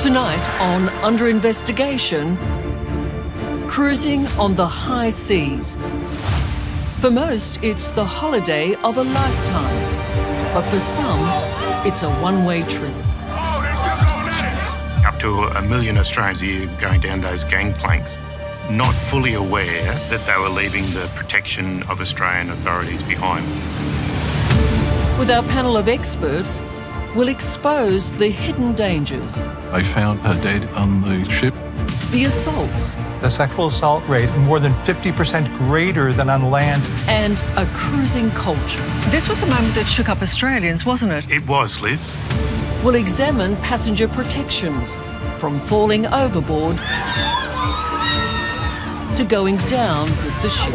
Tonight on Under Investigation, cruising on the high seas. For most, it's the holiday of a lifetime, but for some, it's a one-way trip. Up to 1 million Australians a year going down those gangplanks, not fully aware that they were leaving the protection of Australian authorities behind. With our panel of experts, we'll expose the hidden dangers. They found her dead on the ship. The assaults. The sexual assault rate more than 50% greater than on land. And a cruising culture. This was a moment that shook up Australians, wasn't it? It was, Liz. We'll examine passenger protections, from falling overboard to going down with the ship.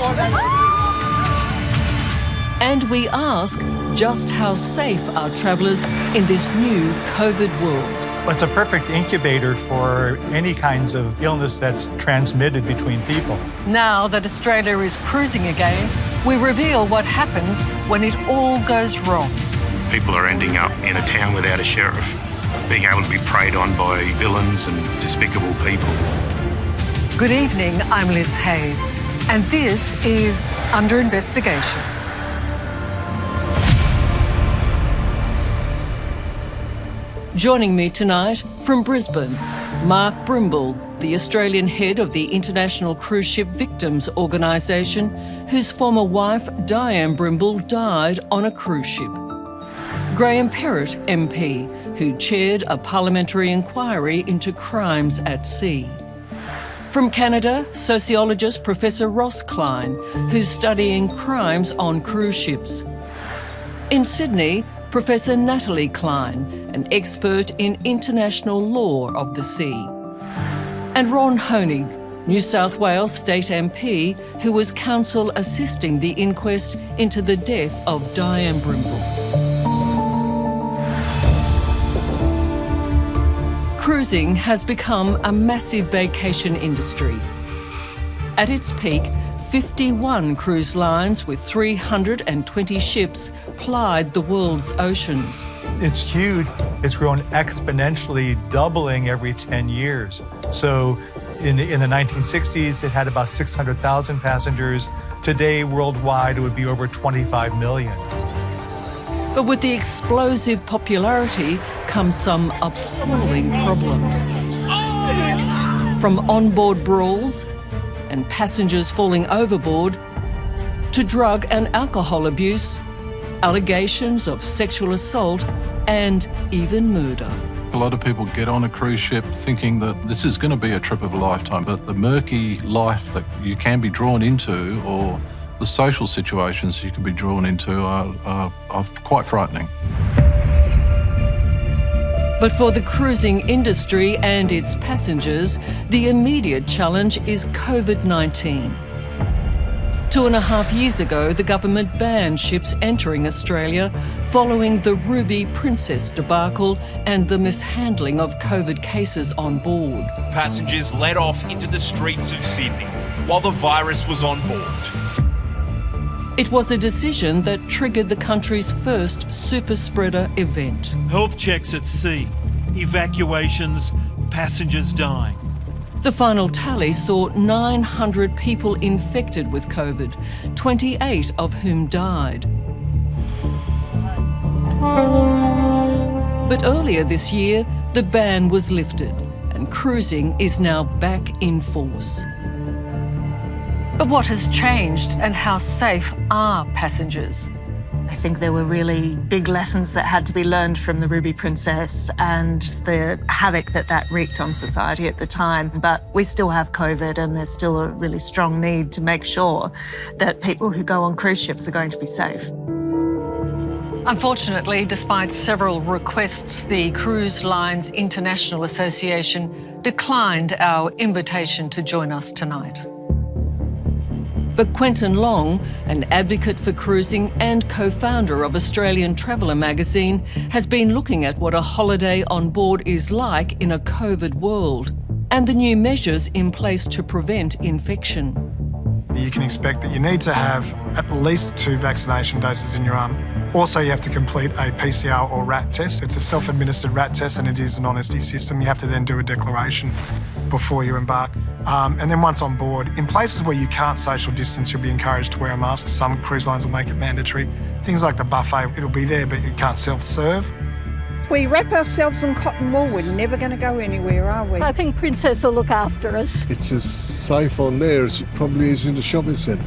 And we ask, just how safe are travellers in this new COVID world? Well, it's a perfect incubator for any kinds of illness that's transmitted between people. Now that Australia is cruising again, we reveal what happens when it all goes wrong. People are ending up in a town without a sheriff, being able to be preyed on by villains and despicable people. Good evening, I'm Liz Hayes, and this is Under Investigation. Joining me tonight from Brisbane, Mark Brimble, the Australian head of the International Cruise Ship Victims Organisation, whose former wife, Diane Brimble, died on a cruise ship. Graham Perrott, MP, who chaired a parliamentary inquiry into crimes at sea. From Canada, sociologist Professor Ross Klein, who's studying crimes on cruise ships. In Sydney, Professor Natalie Klein, an expert in international law of the sea. And Ron Honig, New South Wales State MP, who was counsel assisting the inquest into the death of Diane Brimble. Cruising has become a massive vacation industry. At its peak, 51 cruise lines with 320 ships plied the world's oceans. It's huge. It's grown exponentially, doubling every 10 years. So in the 1960s, it had about 600,000 passengers. Today, worldwide, it would be over 25 million. But with the explosive popularity comes some appalling problems. From onboard brawls and passengers falling overboard, to drug and alcohol abuse, allegations of sexual assault, and even murder. A lot of people get on a cruise ship thinking that this is going to be a trip of a lifetime, but the murky life that you can be drawn into, or the social situations you can be drawn into, are quite frightening. But for the cruising industry and its passengers, the immediate challenge is COVID-19. 2.5 years ago, the government banned ships entering Australia following the Ruby Princess debacle and the mishandling of COVID cases on board. Passengers led off into the streets of Sydney while the virus was on board. It was a decision that triggered the country's first super spreader event. Health checks at sea, evacuations, passengers dying. The final tally saw 900 people infected with COVID, 28 of whom died. But earlier this year, the ban was lifted and cruising is now back in force. But what has changed, and how safe are passengers? I think there were really big lessons that had to be learned from the Ruby Princess and the havoc that wreaked on society at the time. But we still have COVID, and there's still a really strong need to make sure that people who go on cruise ships are going to be safe. Unfortunately, despite several requests, the Cruise Lines International Association declined our invitation to join us tonight. But Quentin Long, an advocate for cruising and co-founder of Australian Traveller magazine, has been looking at what a holiday on board is like in a COVID world and the new measures in place to prevent infection. You can expect that you need to have at least 2 vaccination doses in your arm. Also, you have to complete a PCR or RAT test. It's a self-administered RAT test and it is an honesty system. You have to then do a declaration before you embark. And then once on board, in places where you can't social distance, you'll be encouraged to wear a mask. Some cruise lines will make it mandatory. Things like the buffet, it'll be there, but you can't self-serve. We wrap ourselves in cotton wool. We're never going to go anywhere, are we? I think Princess will look after us. It's as safe on there as it probably is in the shopping centre.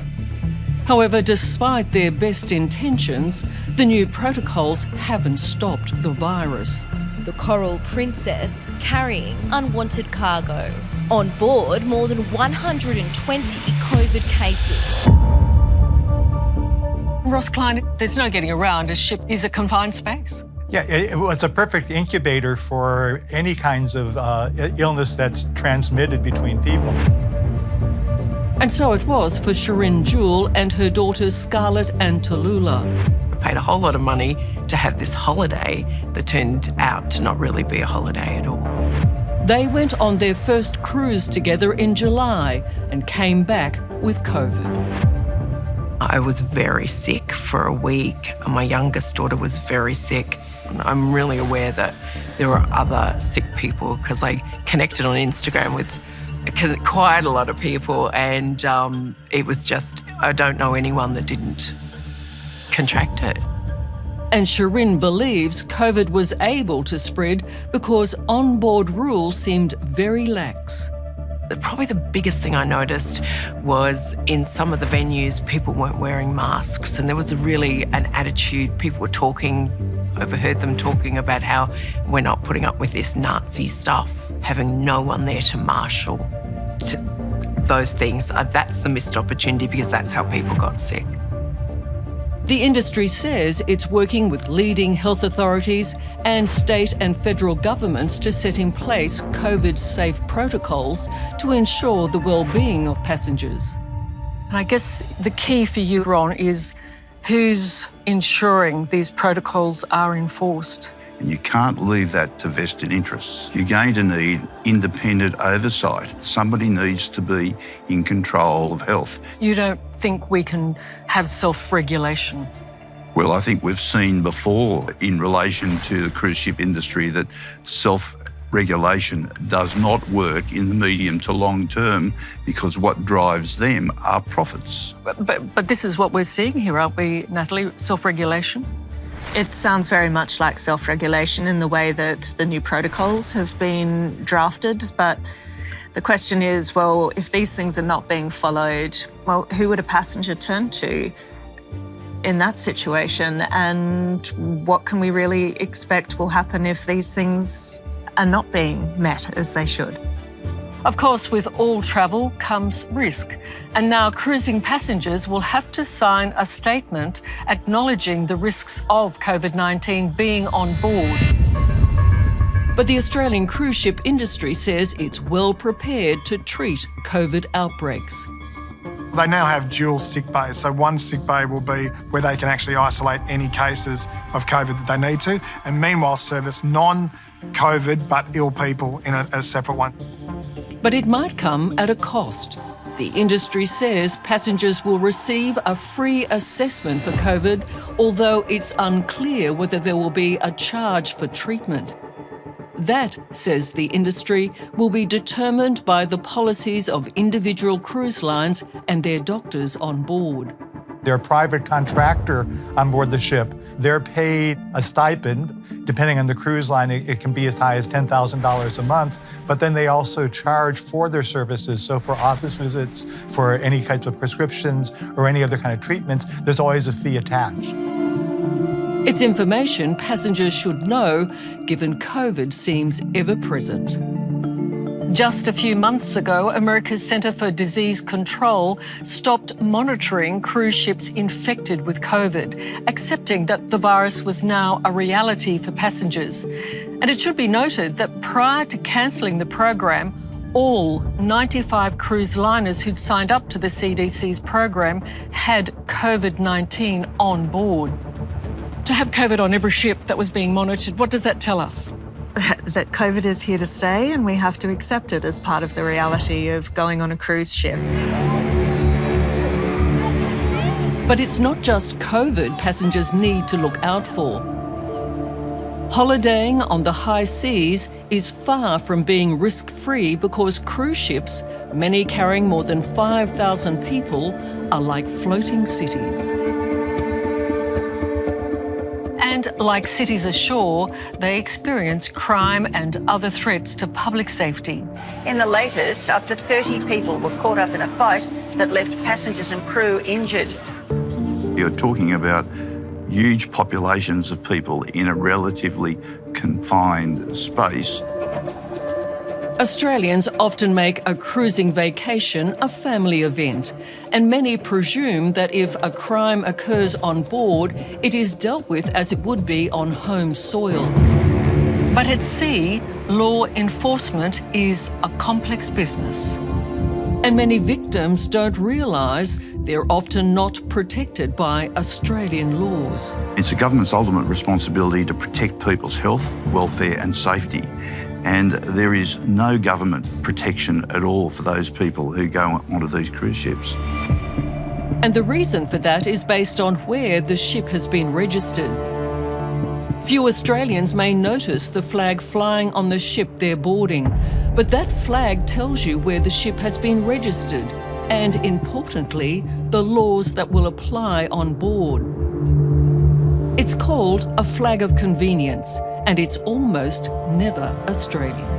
However, despite their best intentions, the new protocols haven't stopped the virus. The Coral Princess carrying unwanted cargo. On board, more than 120 COVID cases. Ross Klein, there's no getting around. A ship is a confined space. Yeah, it was a perfect incubator for any kinds of illness that's transmitted between people. And so it was for Shirin Jewell and her daughters Scarlett and Tallulah. I paid a whole lot of money to have this holiday that turned out to not really be a holiday at all. They went on their first cruise together in July and came back with COVID. I was very sick for a week. My youngest daughter was very sick. I'm really aware that there were other sick people because I connected on Instagram with quite a lot of people, and it was just, I don't know anyone that didn't contract it. And Shirin believes COVID was able to spread because on-board rules seemed very lax. Probably the biggest thing I noticed was in some of the venues, people weren't wearing masks, and there was really an attitude. People were talking, overheard them talking about how we're not putting up with this Nazi stuff, having no one there to marshal. Those things, that's the missed opportunity because that's how people got sick. The industry says it's working with leading health authorities and state and federal governments to set in place COVID-safe protocols to ensure the well-being of passengers. And I guess the key for you, Ron, is who's ensuring these protocols are enforced. And you can't leave that to vested interests. You're going to need independent oversight. Somebody needs to be in control of health. You don't think we can have self-regulation? Well, I think we've seen before in relation to the cruise ship industry that self-regulation does not work in the medium to long term because what drives them are profits. But this is what we're seeing here, aren't we, Natalie? Self-regulation? It sounds very much like self-regulation in the way that the new protocols have been drafted, but the question is, well, if these things are not being followed, well, who would a passenger turn to in that situation? And what can we really expect will happen if these things are not being met as they should? Of course, with all travel comes risk. And now cruising passengers will have to sign a statement acknowledging the risks of COVID-19 being on board. But the Australian cruise ship industry says it's well prepared to treat COVID outbreaks. They now have dual sick bays. So one sick bay will be where they can actually isolate any cases of COVID that they need to, and meanwhile service non-COVID but ill people in a separate one. But it might come at a cost. The industry says passengers will receive a free assessment for COVID, although it's unclear whether there will be a charge for treatment. That, says the industry, will be determined by the policies of individual cruise lines and their doctors on board. They're a private contractor on board the ship. They're paid a stipend. Depending on the cruise line, it can be as high as $10,000 a month, but then they also charge for their services. So for office visits, for any types of prescriptions or any other kind of treatments, there's always a fee attached. It's information passengers should know, given COVID seems ever present. Just a few months ago, America's Centre for Disease Control stopped monitoring cruise ships infected with COVID, accepting that the virus was now a reality for passengers. And it should be noted that prior to cancelling the program, all 95 cruise liners who'd signed up to the CDC's program had COVID-19 on board. To have COVID on every ship that was being monitored, what does that tell us? That COVID is here to stay and we have to accept it as part of the reality of going on a cruise ship. But it's not just COVID passengers need to look out for. Holidaying on the high seas is far from being risk-free because cruise ships, many carrying more than 5,000 people, are like floating cities. And like cities ashore, they experience crime and other threats to public safety. In the latest, up to 30 people were caught up in a fight that left passengers and crew injured. You're talking about huge populations of people in a relatively confined space. Australians often make a cruising vacation a family event, and many presume that if a crime occurs on board, it is dealt with as it would be on home soil. But at sea, law enforcement is a complex business. And many victims don't realise they're often not protected by Australian laws. It's the government's ultimate responsibility to protect people's health, welfare and safety. And there is no government protection at all for those people who go onto these cruise ships. And the reason for that is based on where the ship has been registered. Few Australians may notice the flag flying on the ship they're boarding, but that flag tells you where the ship has been registered and, importantly, the laws that will apply on board. It's called a flag of convenience, and it's almost never Australian.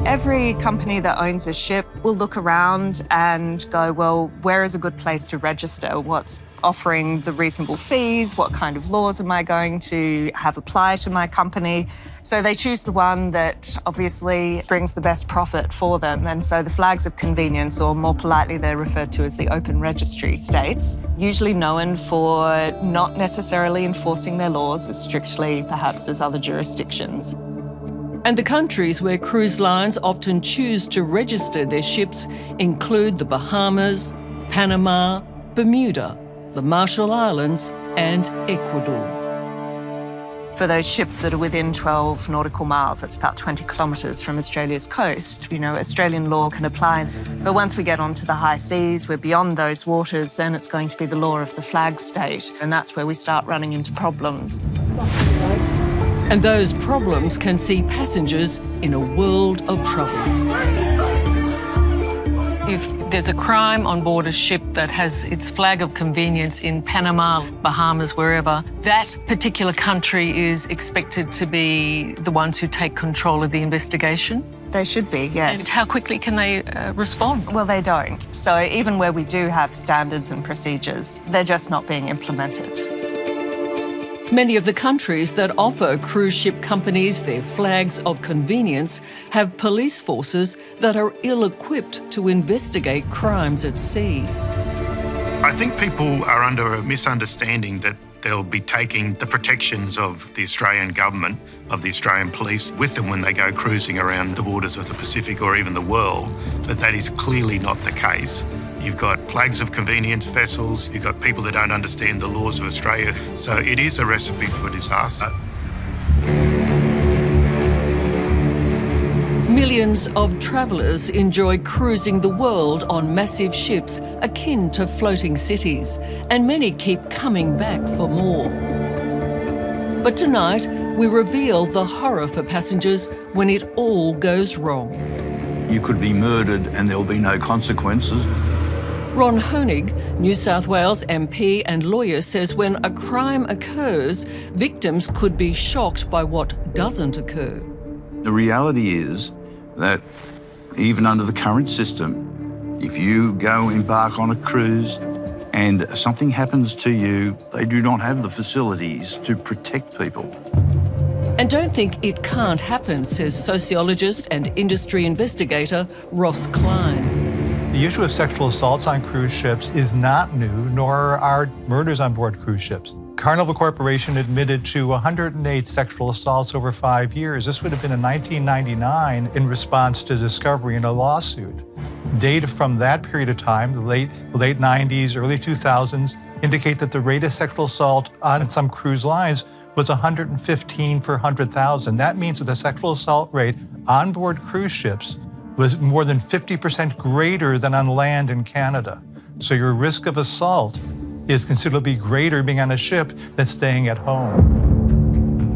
Every company that owns a ship will look around and go, well, where is a good place to register? What's offering the reasonable fees? What kind of laws am I going to have apply to my company? So they choose the one that obviously brings the best profit for them. And so the flags of convenience, or more politely, they're referred to as the open registry states, usually known for not necessarily enforcing their laws as strictly perhaps as other jurisdictions. And the countries where cruise lines often choose to register their ships include the Bahamas, Panama, Bermuda, the Marshall Islands and Ecuador. For those ships that are within 12 nautical miles, that's about 20 kilometres from Australia's coast, Australian law can apply. But once we get onto the high seas, we're beyond those waters, then it's going to be the law of the flag state. And that's where we start running into problems. And those problems can see passengers in a world of trouble. If there's a crime on board a ship that has its flag of convenience in Panama, Bahamas, wherever, that particular country is expected to be the ones who take control of the investigation? They should be, yes. And how quickly can they respond? Well, they don't. So even where we do have standards and procedures, they're just not being implemented. Many of the countries that offer cruise ship companies their flags of convenience have police forces that are ill-equipped to investigate crimes at sea. I think people are under a misunderstanding that they'll be taking the protections of the Australian government, of the Australian police, with them when they go cruising around the waters of the Pacific or even the world, but that is clearly not the case. You've got flags of convenience vessels, you've got people that don't understand the laws of Australia, so it is a recipe for disaster. Millions of travellers enjoy cruising the world on massive ships akin to floating cities, and many keep coming back for more. But tonight, we reveal the horror for passengers when it all goes wrong. You could be murdered and there'll be no consequences. Ron Honig, New South Wales MP and lawyer, says when a crime occurs, victims could be shocked by what doesn't occur. The reality is that even under the current system, if you go embark on a cruise and something happens to you, they do not have the facilities to protect people. And don't think it can't happen, says sociologist and industry investigator Ross Klein. The issue of sexual assaults on cruise ships is not new, nor are murders on board cruise ships. Carnival Corporation admitted to 108 sexual assaults over 5 years. This would have been in 1999 in response to discovery in a lawsuit. Data from that period of time, the late 90s, early 2000s, indicate that the rate of sexual assault on some cruise lines was 115 per 100,000. That means that the sexual assault rate on board cruise ships was more than 50% greater than on land in Canada. So your risk of assault is considerably greater being on a ship than staying at home.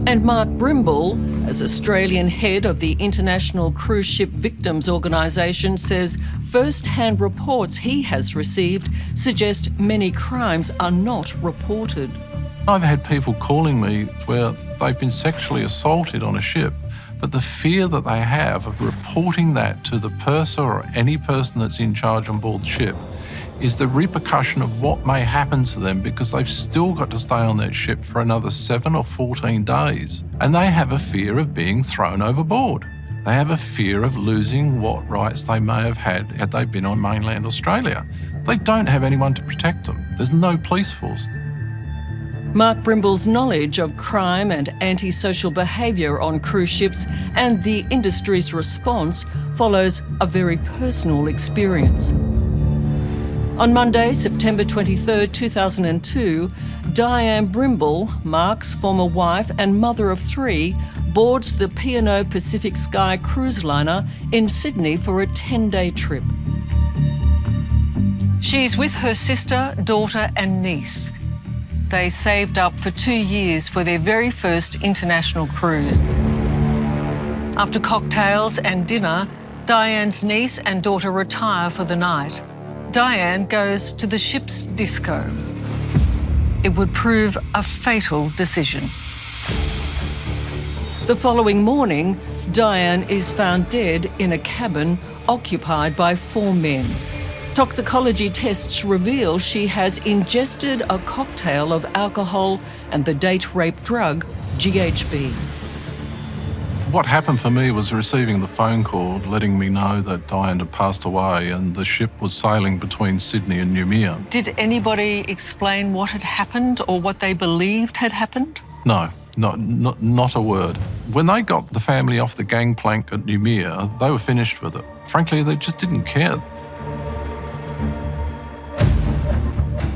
And Mark Brimble, as Australian head of the International Cruise Ship Victims Organisation, says first-hand reports he has received suggest many crimes are not reported. I've had people calling me where they've been sexually assaulted on a ship, but the fear that they have of reporting that to the purser or any person that's in charge on board the ship is the repercussion of what may happen to them, because they've still got to stay on that ship for another 7 or 14 days. And they have a fear of being thrown overboard. They have a fear of losing what rights they may have had they been on mainland Australia. They don't have anyone to protect them. There's no police force. Mark Brimble's knowledge of crime and antisocial behaviour on cruise ships and the industry's response follows a very personal experience. On Monday, September 23, 2002, Diane Brimble, Mark's former wife and mother of 3, boards the P&O Pacific Sky cruise liner in Sydney for a 10-day trip. She's with her sister, daughter and niece. They saved up for 2 years for their very first international cruise. After cocktails and dinner, Diane's niece and daughter retire for the night. Diane goes to the ship's disco. It would prove a fatal decision. The following morning, Diane is found dead in a cabin occupied by 4 men. Toxicology tests reveal she has ingested a cocktail of alcohol and the date rape drug GHB. What happened for me was receiving the phone call letting me know that Diane had passed away and the ship was sailing between Sydney and Noumea. Did anybody explain what had happened or what they believed had happened? No, not a word. When they got the family off the gangplank at Noumea, they were finished with it. Frankly, they just didn't care.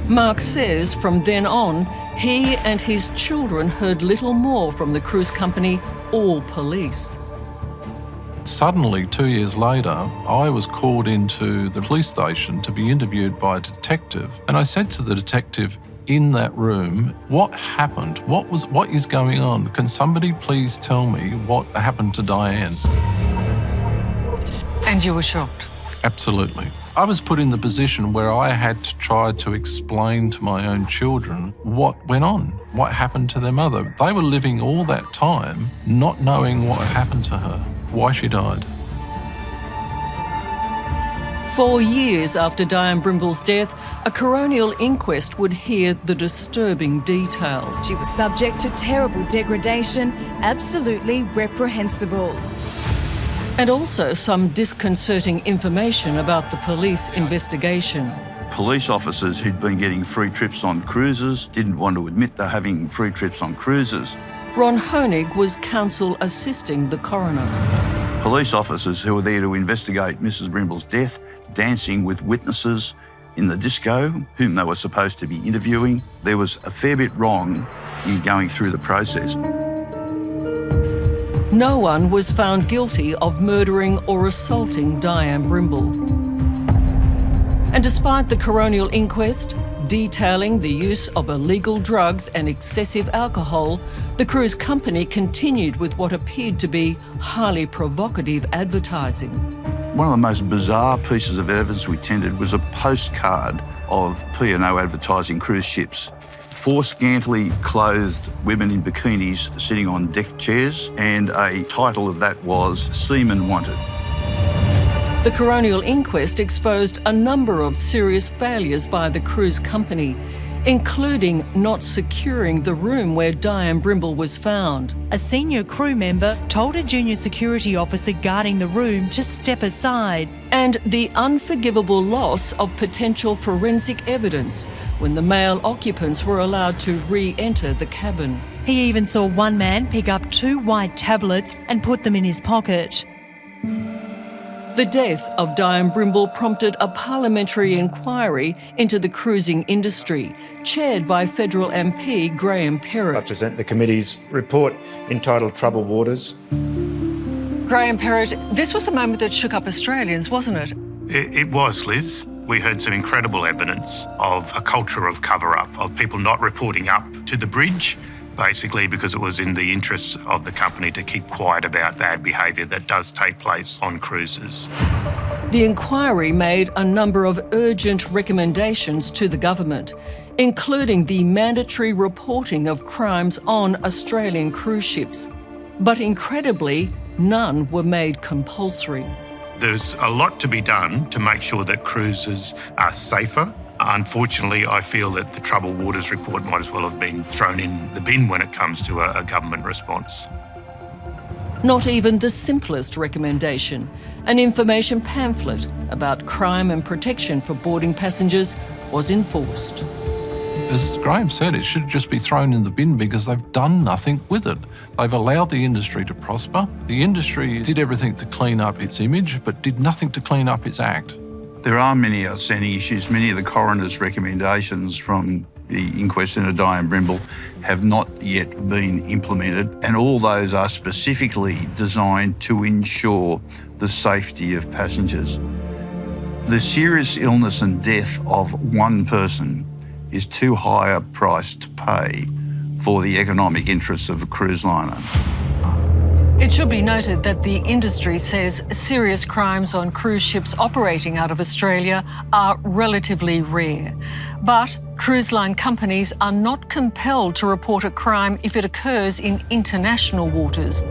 Mark says from then on, he and his children heard little more from the cruise company or police. Suddenly, 2 years later, I was called into the police station to be interviewed by a detective. And I said to the detective in that room, what happened? What is going on? Can somebody please tell me what happened to Diane? And you were shocked? Absolutely. I was put in the position where I had to try to explain to my own children what went on, what happened to their mother. They were living all that time not knowing what happened to her, why she died. 4 years after Diane Brimble's death, a coronial inquest would hear the disturbing details. She was subject to terrible degradation, absolutely reprehensible. And also some disconcerting information about the police investigation. Police officers who'd been getting free trips on cruises didn't want to admit they're having free trips on cruises. Ron Honig was counsel assisting the coroner. Police officers who were there to investigate Mrs. Brimble's death, dancing with witnesses in the disco, whom they were supposed to be interviewing. There was a fair bit wrong in going through the process. No one was found guilty of murdering or assaulting Diane Brimble. And despite the coronial inquest detailing the use of illegal drugs and excessive alcohol, the cruise company continued with what appeared to be highly provocative advertising. One of the most bizarre pieces of evidence we tendered was a postcard of P&O advertising cruise ships. 4 scantily clothed women in bikinis sitting on deck chairs, and a title of that was Seamen Wanted. The coronial inquest exposed a number of serious failures by the cruise company, including not securing the room where Diane Brimble was found. A senior crew member told a junior security officer guarding the room to step aside. And the unforgivable loss of potential forensic evidence when the male occupants were allowed to re-enter the cabin. He even saw one man pick up 2 white tablets and put them in his pocket. The death of Diane Brimble prompted a parliamentary inquiry into the cruising industry, chaired by federal MP Graham Perrott. I present the committee's report entitled Troubled Waters. Graham Perrott, this was a moment that shook up Australians, wasn't it? It was, Liz. We heard some incredible evidence of a culture of cover-up, of people not reporting up to the bridge, basically because it was in the interests of the company to keep quiet about bad behaviour that does take place on cruises. The inquiry made a number of urgent recommendations to the government, including the mandatory reporting of crimes on Australian cruise ships. But incredibly, none were made compulsory. There's a lot to be done to make sure that cruises are safer. Unfortunately, I feel that the Troubled Waters report might as well have been thrown in the bin when it comes to a government response. Not even the simplest recommendation, an information pamphlet about crime and protection for boarding passengers, was enforced. As Graham said, it should just be thrown in the bin because they've done nothing with it. They've allowed the industry to prosper. The industry did everything to clean up its image, but did nothing to clean up its act. There are many outstanding issues. Many of the coroner's recommendations from the inquest into Diane Brimble have not yet been implemented, and all those are specifically designed to ensure the safety of passengers. The serious illness and death of one person is too high a price to pay for the economic interests of a cruise liner. It should be noted that the industry says serious crimes on cruise ships operating out of Australia are relatively rare. But cruise line companies are not compelled to report a crime if it occurs in international waters.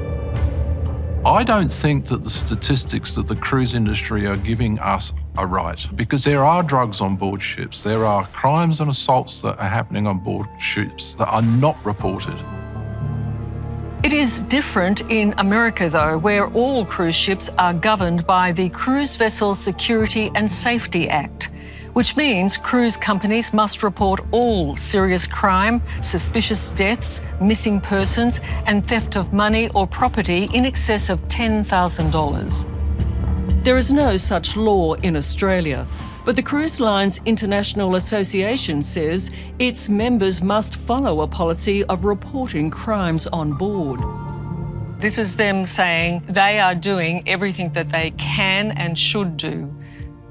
I don't think that the statistics that the cruise industry are giving us are right, because there are drugs on board ships. There are crimes and assaults that are happening on board ships that are not reported. It is different in America, though, where all cruise ships are governed by the Cruise Vessel Security and Safety Act, which means cruise companies must report all serious crime, suspicious deaths, missing persons, and theft of money or property in excess of $10,000. There is no such law in Australia, but the Cruise Lines International Association says its members must follow a policy of reporting crimes on board. This is them saying they are doing everything that they can and should do.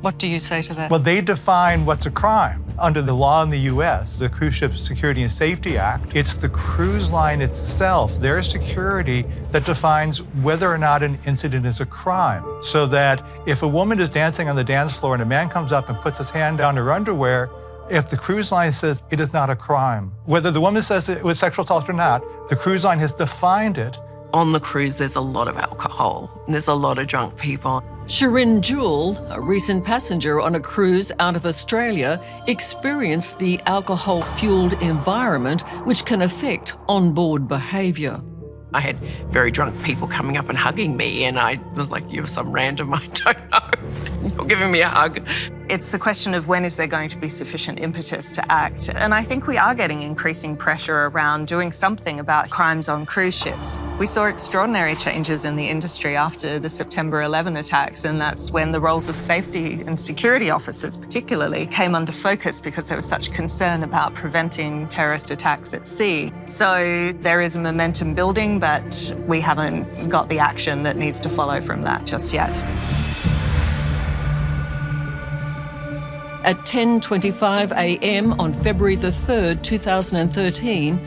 What do you say to that? Well, they define what's a crime. Under the law in the U.S., the Cruise Ship Security and Safety Act, it's the cruise line itself, their security, that defines whether or not an incident is a crime. So that if a woman is dancing on the dance floor and a man comes up and puts his hand down her underwear, if the cruise line says it is not a crime, whether the woman says it was sexual assault or not, the cruise line has defined it. On the cruise, there's a lot of alcohol and there's a lot of drunk people. Shirin Jewell, a recent passenger on a cruise out of Australia, experienced the alcohol-fuelled environment which can affect on-board behaviour. I had very drunk people coming up and hugging me, and I was like, you're some random I don't know. You're giving me a hug. It's the question of when is there going to be sufficient impetus to act. And I think we are getting increasing pressure around doing something about crimes on cruise ships. We saw extraordinary changes in the industry after the September 11 attacks, and that's when the roles of safety and security officers particularly came under focus because there was such concern about preventing terrorist attacks at sea. So there is a momentum building, but we haven't got the action that needs to follow from that just yet. At 10:25 a.m. on February the 3rd, 2013,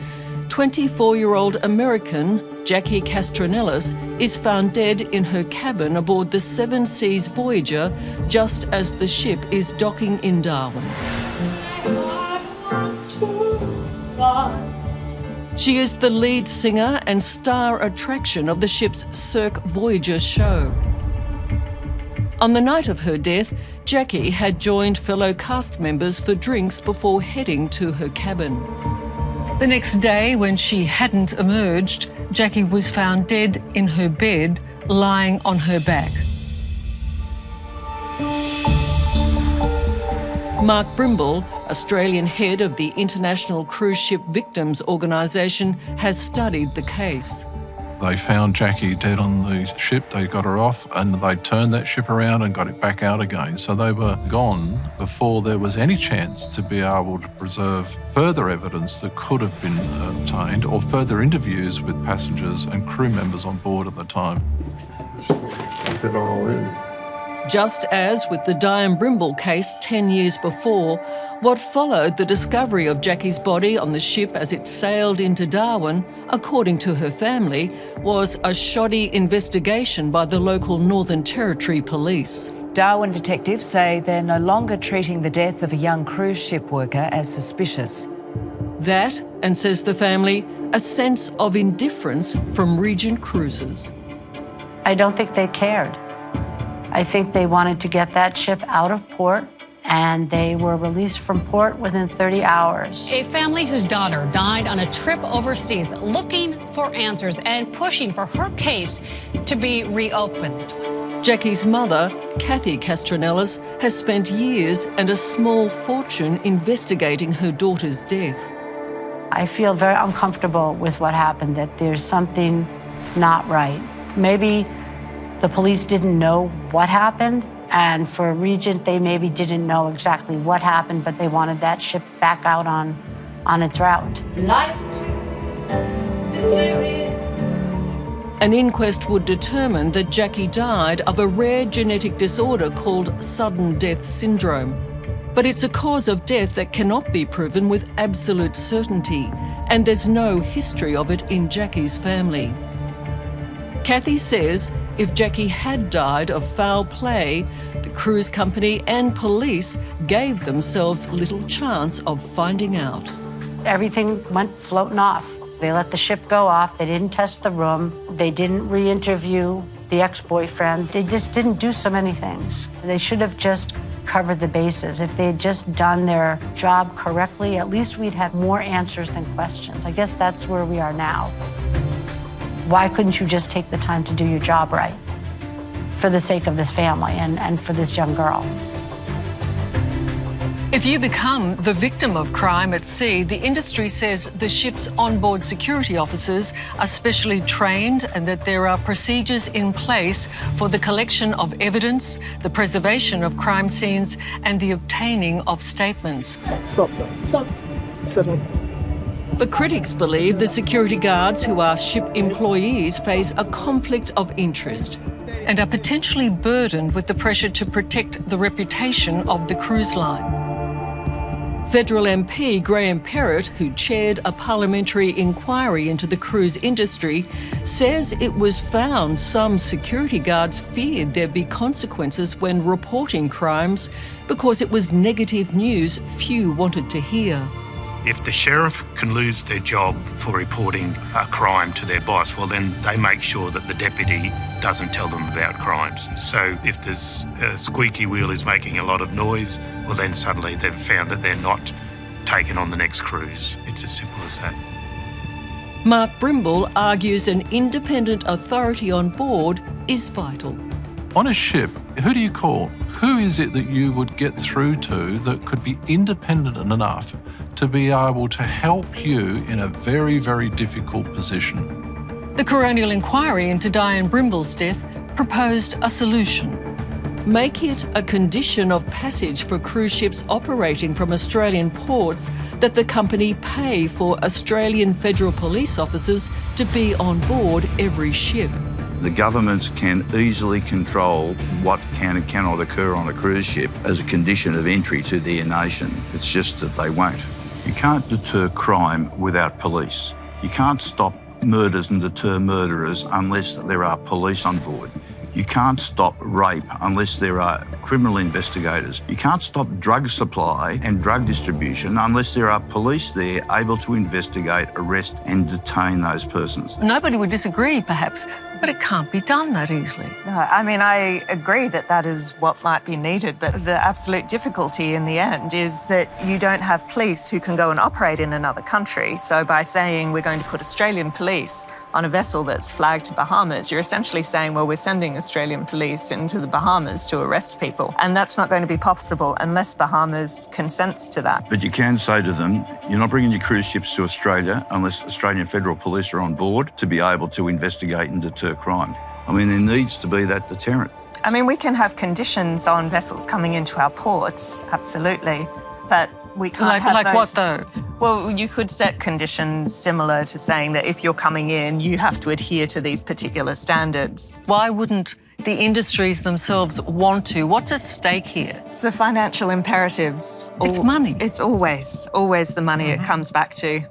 24-year-old American Jackie Castronellis is found dead in her cabin aboard the Seven Seas Voyager just as the ship is docking in Darwin. She is the lead singer and star attraction of the ship's Cirque Voyager show. On the night of her death, Jackie had joined fellow cast members for drinks before heading to her cabin. The next day, when she hadn't emerged, Jackie was found dead in her bed, lying on her back. Mark Brimble, Australian head of the International Cruise Ship Victims Organisation, has studied the case. They found Jackie dead on the ship, they got her off, and they turned that ship around and got it back out again. So they were gone before there was any chance to be able to preserve further evidence that could have been obtained, or further interviews with passengers and crew members on board at the time. Keep it all in. Just as with the Diane Brimble case 10 years before, what followed the discovery of Jackie's body on the ship as it sailed into Darwin, according to her family, was a shoddy investigation by the local Northern Territory Police. Darwin detectives say they're no longer treating the death of a young cruise ship worker as suspicious. That, and says the family, a sense of indifference from Regent Cruises. I don't think they cared. I think they wanted to get that ship out of port, and they were released from port within 30 hours. A family whose daughter died on a trip overseas looking for answers and pushing for her case to be reopened. Jackie's mother, Kathy Castronellis, has spent years and a small fortune investigating her daughter's death. I feel very uncomfortable with what happened, that there's something not right. Maybe the police didn't know what happened, and for Regent, they maybe didn't know exactly what happened, but they wanted that ship back out on its route. An inquest would determine that Jackie died of a rare genetic disorder called sudden death syndrome. But it's a cause of death that cannot be proven with absolute certainty, and there's no history of it in Jackie's family. Kathy says if Jackie had died of foul play, the cruise company and police gave themselves little chance of finding out. Everything went floating off. They let the ship go off. They didn't test the room. They didn't re-interview the ex-boyfriend. They just didn't do so many things. They should have just covered the bases. If they had just done their job correctly, at least we'd have more answers than questions. I guess that's where we are now. Why couldn't you just take the time to do your job right for the sake of this family and for this young girl? If you become the victim of crime at sea, the industry says the ship's onboard security officers are specially trained and that there are procedures in place for the collection of evidence, the preservation of crime scenes and the obtaining of statements. Stop. Settle. But critics believe the security guards who are ship employees face a conflict of interest and are potentially burdened with the pressure to protect the reputation of the cruise line. Federal MP Graham Perrott, who chaired a parliamentary inquiry into the cruise industry, says it was found some security guards feared there'd be consequences when reporting crimes because it was negative news few wanted to hear. If the sheriff can lose their job for reporting a crime to their boss, well then they make sure that the deputy doesn't tell them about crimes. So if there's a squeaky wheel is making a lot of noise, well then suddenly they've found that they're not taken on the next cruise. It's as simple as that. Mark Brimble argues an independent authority on board is vital. On a ship, who do you call? Who is it that you would get through to that could be independent enough to be able to help you in a very, very difficult position? The coronial inquiry into Diane Brimble's death proposed a solution. Make it a condition of passage for cruise ships operating from Australian ports that the company pay for Australian Federal Police officers to be on board every ship. The governments can easily control what can and cannot occur on a cruise ship as a condition of entry to their nation. It's just that they won't. You can't deter crime without police. You can't stop murders and deter murderers unless there are police on board. You can't stop rape unless there are criminal investigators. You can't stop drug supply and drug distribution unless there are police there able to investigate, arrest and detain those persons. Nobody would disagree, perhaps, but it can't be done that easily. No, I mean, I agree that that is what might be needed, but the absolute difficulty in the end is that you don't have police who can go and operate in another country. So by saying we're going to put Australian police on a vessel that's flagged to Bahamas, you're essentially saying, well, we're sending Australian police into the Bahamas to arrest people. And that's not going to be possible unless Bahamas consents to that. But you can say to them, you're not bringing your cruise ships to Australia unless Australian Federal Police are on board to be able to investigate and deter crime. I mean, there needs to be that deterrent. I mean, we can have conditions on vessels coming into our ports, absolutely, but we can't have like those... what, though? Well, you could set conditions similar to saying that if you're coming in, you have to adhere to these particular standards. Why wouldn't the industries themselves want to? What's at stake here? It's the financial imperatives. It's money. It's always the money it comes back to.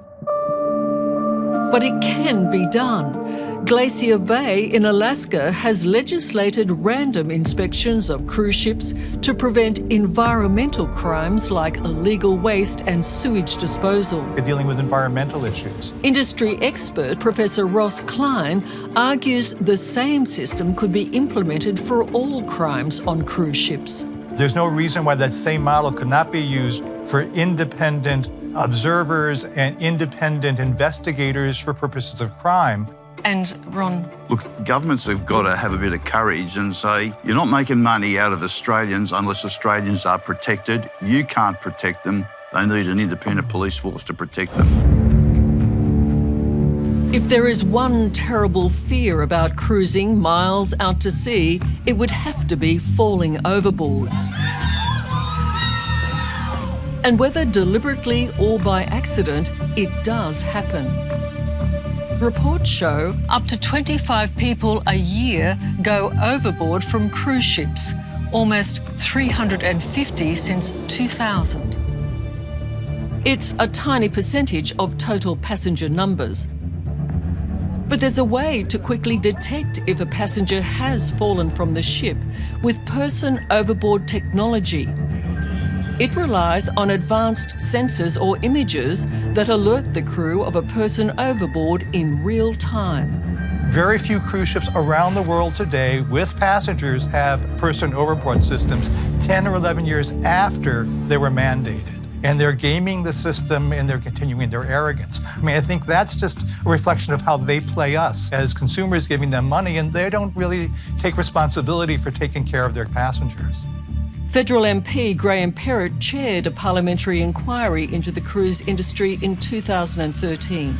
But it can be done. Glacier Bay in Alaska has legislated random inspections of cruise ships to prevent environmental crimes like illegal waste and sewage disposal. They're dealing with environmental issues. Industry expert Professor Ross Klein argues the same system could be implemented for all crimes on cruise ships. There's no reason why that same model could not be used for independent observers and independent investigators for purposes of crime. And Ron? Look, governments have got to have a bit of courage and say, you're not making money out of Australians unless Australians are protected. You can't protect them. They need an independent police force to protect them. If there is one terrible fear about cruising miles out to sea, it would have to be falling overboard. And whether deliberately or by accident, it does happen. Reports show up to 25 people a year go overboard from cruise ships, almost 350 since 2000. It's a tiny percentage of total passenger numbers. But there's a way to quickly detect if a passenger has fallen from the ship with person overboard technology. It relies on advanced sensors or images that alert the crew of a person overboard in real time. Very few cruise ships around the world today with passengers have person overboard systems 10 or 11 years after they were mandated. And they're gaming the system and they're continuing their arrogance. I mean, I think that's just a reflection of how they play us as consumers, giving them money, and they don't really take responsibility for taking care of their passengers. Federal MP Graham Perrott chaired a parliamentary inquiry into the cruise industry in 2013,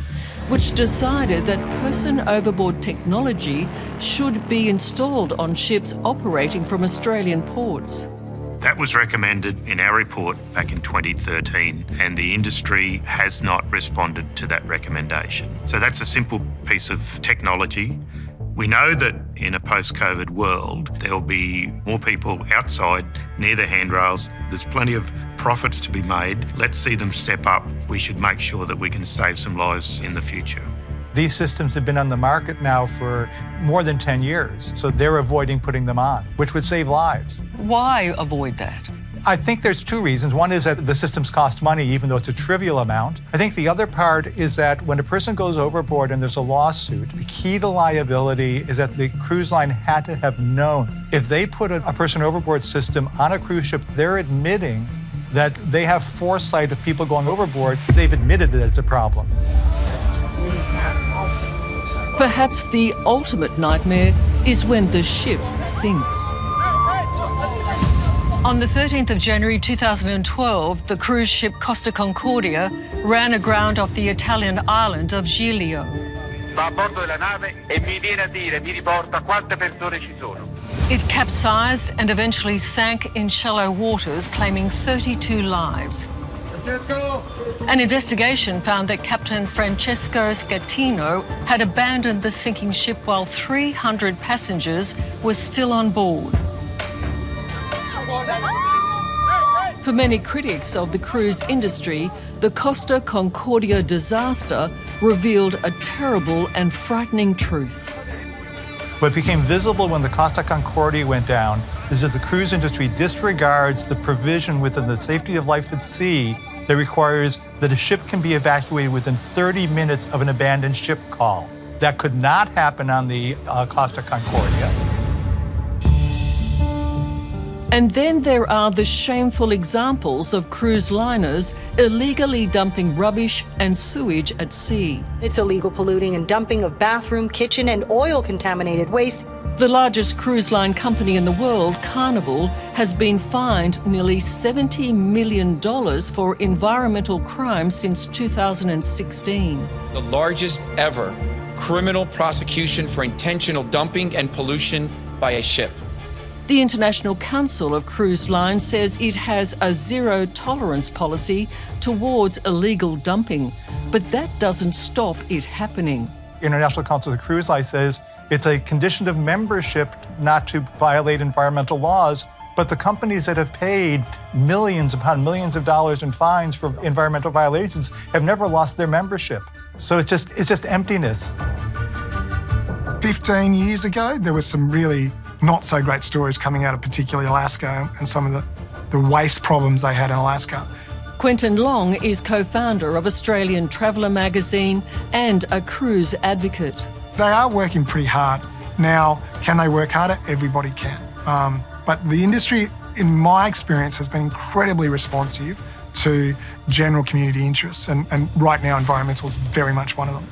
which decided that person overboard technology should be installed on ships operating from Australian ports. That was recommended in our report back in 2013, and the industry has not responded to that recommendation. So that's a simple piece of technology. We know that in a post-COVID world, there'll be more people outside near the handrails. There's plenty of profits to be made. Let's see them step up. We should make sure that we can save some lives in the future. These systems have been on the market now for more than 10 years, so they're avoiding putting them on, which would save lives. Why avoid that? I think there's two reasons. One is that the systems cost money, even though it's a trivial amount. I think the other part is that when a person goes overboard and there's a lawsuit, the key to liability is that the cruise line had to have known. If they put a person overboard system on a cruise ship, they're admitting that they have foresight of people going overboard. They've admitted that it's a problem. Perhaps the ultimate nightmare is when the ship sinks. On the 13th of January 2012, the cruise ship Costa Concordia ran aground off the Italian island of Giglio. It capsized and eventually sank in shallow waters, claiming 32 lives. An investigation found that Captain Francesco Scattino had abandoned the sinking ship while 300 passengers were still on board. For many critics of the cruise industry, the Costa Concordia disaster revealed a terrible and frightening truth. What became visible when the Costa Concordia went down is that the cruise industry disregards the provision within the safety of life at sea that requires that a ship can be evacuated within 30 minutes of an abandoned ship call. That could not happen on the Costa Concordia. And then there are the shameful examples of cruise liners illegally dumping rubbish and sewage at sea. It's illegal polluting and dumping of bathroom, kitchen, and oil-contaminated waste. The largest cruise line company in the world, Carnival, has been fined nearly $70 million for environmental crimes since 2016. The largest ever criminal prosecution for intentional dumping and pollution by a ship. The International Council of Cruise Lines says it has a zero-tolerance policy towards illegal dumping, but that doesn't stop it happening. International Council of the Cruise Line says it's a condition of membership not to violate environmental laws, but the companies that have paid millions upon millions of dollars in fines for environmental violations have never lost their membership. So it's just emptiness. 15 years ago, there was some really not so great stories coming out of particularly Alaska and some of the waste problems they had in Alaska. Quentin Long is co-founder of Australian Traveller magazine and a cruise advocate. They are working pretty hard. Now, can they work harder? Everybody can. But the industry, in my experience, has been incredibly responsive to general community interests, and right now environmental is very much one of them.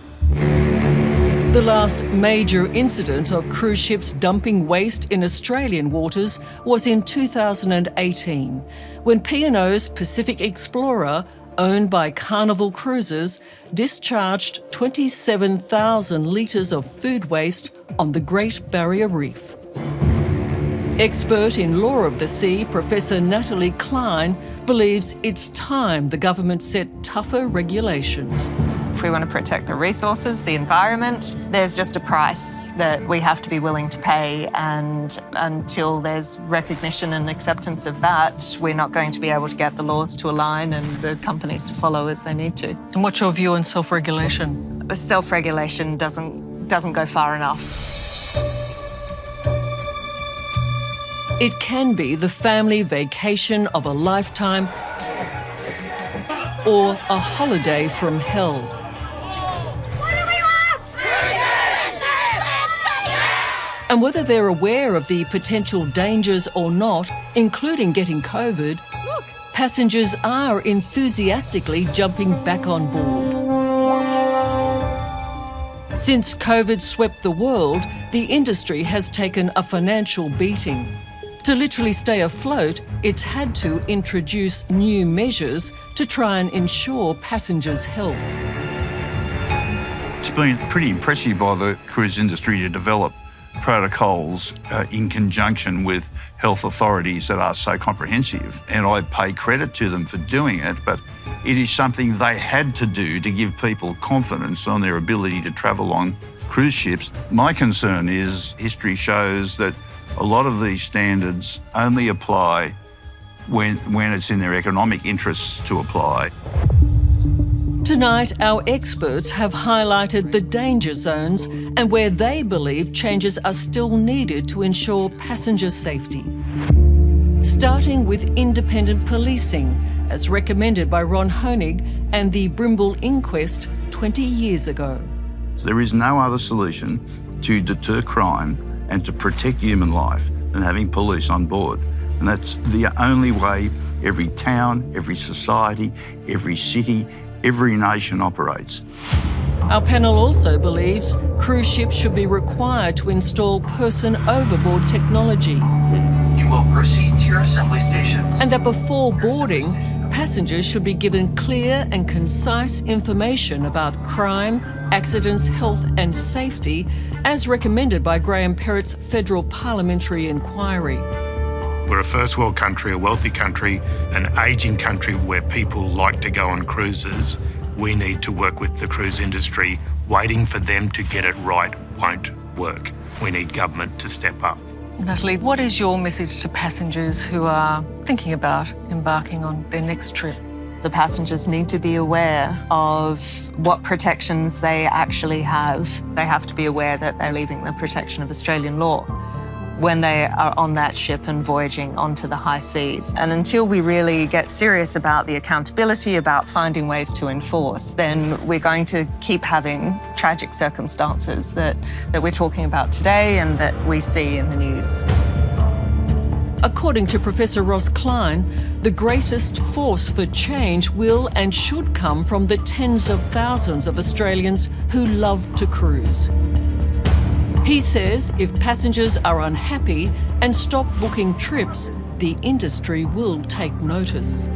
The last major incident of cruise ships dumping waste in Australian waters was in 2018, when P&O's Pacific Explorer, owned by Carnival Cruises, discharged 27,000 litres of food waste on the Great Barrier Reef. Expert in law of the sea, Professor Natalie Klein believes it's time the government set tougher regulations. If we want to protect the resources, the environment, there's just a price that we have to be willing to pay, and until there's recognition and acceptance of that, we're not going to be able to get the laws to align and the companies to follow as they need to. And what's your view on self-regulation? Self-regulation doesn't go far enough. It can be the family vacation of a lifetime or a holiday from hell. And whether they're aware of the potential dangers or not, including getting COVID, passengers are enthusiastically jumping back on board. Since COVID swept the world, the industry has taken a financial beating. To literally stay afloat, it's had to introduce new measures to try and ensure passengers' health. It's been pretty impressive by the cruise industry to develop protocols in conjunction with health authorities that are so comprehensive. And I pay credit to them for doing it, but it is something they had to do to give people confidence on their ability to travel on cruise ships. My concern is history shows that a lot of these standards only apply when it's in their economic interests to apply. Tonight, our experts have highlighted the danger zones and where they believe changes are still needed to ensure passenger safety. Starting with independent policing, as recommended by Ron Honig and the Brimble Inquest 20 years ago. There is no other solution to deter crime and to protect human life than having police on board. And that's the only way every town, every society, every city, every nation operates. Our panel also believes cruise ships should be required to install person overboard technology. You will proceed to your assembly stations. And that before boarding, passengers should be given clear and concise information about crime, accidents, health and safety, as recommended by Graham Perrett's Federal Parliamentary Inquiry. We're a first world country, a wealthy country, an ageing country where people like to go on cruises. We need to work with the cruise industry. Waiting for them to get it right won't work. We need government to step up. Natalie, what is your message to passengers who are thinking about embarking on their next trip? The passengers need to be aware of what protections they actually have. They have to be aware that they're leaving the protection of Australian law when they are on that ship and voyaging onto the high seas. And until we really get serious about the accountability, about finding ways to enforce, then we're going to keep having tragic circumstances that we're talking about today and that we see in the news. According to Professor Ross Klein, the greatest force for change will and should come from the tens of thousands of Australians who love to cruise. He says if passengers are unhappy and stop booking trips, the industry will take notice.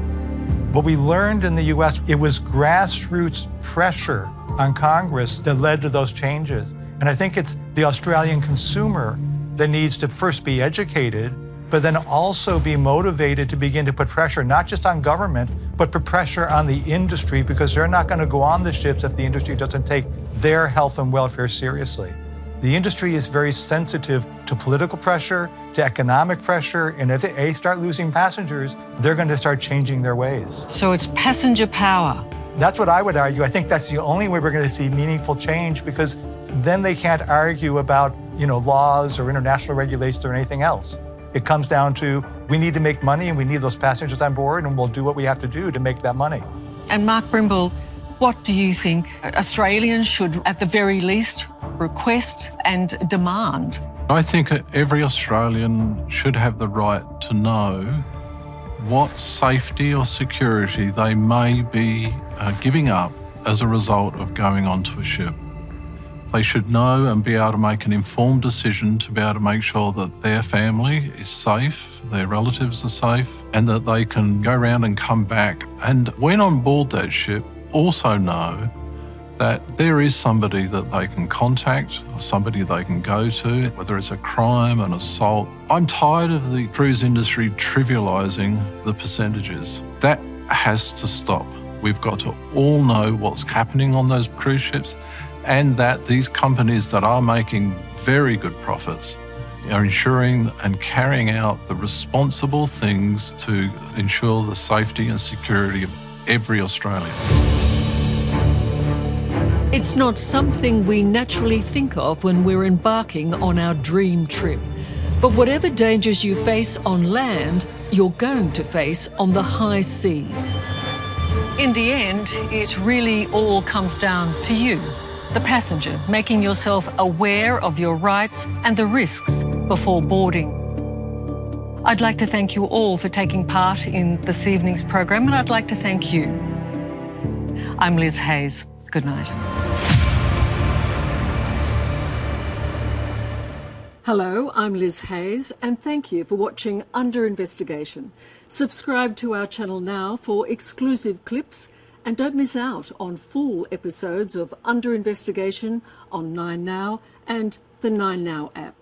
What we learned in the US, it was grassroots pressure on Congress that led to those changes. And I think it's the Australian consumer that needs to first be educated but then also be motivated to begin to put pressure, not just on government, but put pressure on the industry, because they're not going to go on the ships if the industry doesn't take their health and welfare seriously. The industry is very sensitive to political pressure, to economic pressure, and if they start losing passengers, they're going to start changing their ways. So it's passenger power. That's what I would argue. I think that's the only way we're going to see meaningful change, because then they can't argue about, laws or international regulations or anything else. It comes down to, we need to make money and we need those passengers on board, and we'll do what we have to do to make that money. And Mark Brimble, what do you think Australians should, at the very least, request and demand? I think every Australian should have the right to know what safety or security they may be giving up as a result of going onto a ship. They should know and be able to make an informed decision to be able to make sure that their family is safe, their relatives are safe, and that they can go around and come back. And when on board that ship, also know that there is somebody that they can contact, or somebody they can go to, whether it's a crime, an assault. I'm tired of the cruise industry trivialising the percentages. That has to stop. We've got to all know what's happening on those cruise ships, and that these companies that are making very good profits are ensuring and carrying out the responsible things to ensure the safety and security of every Australian. It's not something we naturally think of when we're embarking on our dream trip. But whatever dangers you face on land, you're going to face on the high seas. In the end, it really all comes down to you, the passenger, making yourself aware of your rights and the risks before boarding. I'd like to thank you all for taking part in this evening's program, and I'd like to thank you. I'm Liz Hayes. Good night. Hello, I'm Liz Hayes, and thank you for watching Under Investigation. Subscribe to our channel now for exclusive clips, and don't miss out on full episodes of Under Investigation on 9Now and the 9Now app.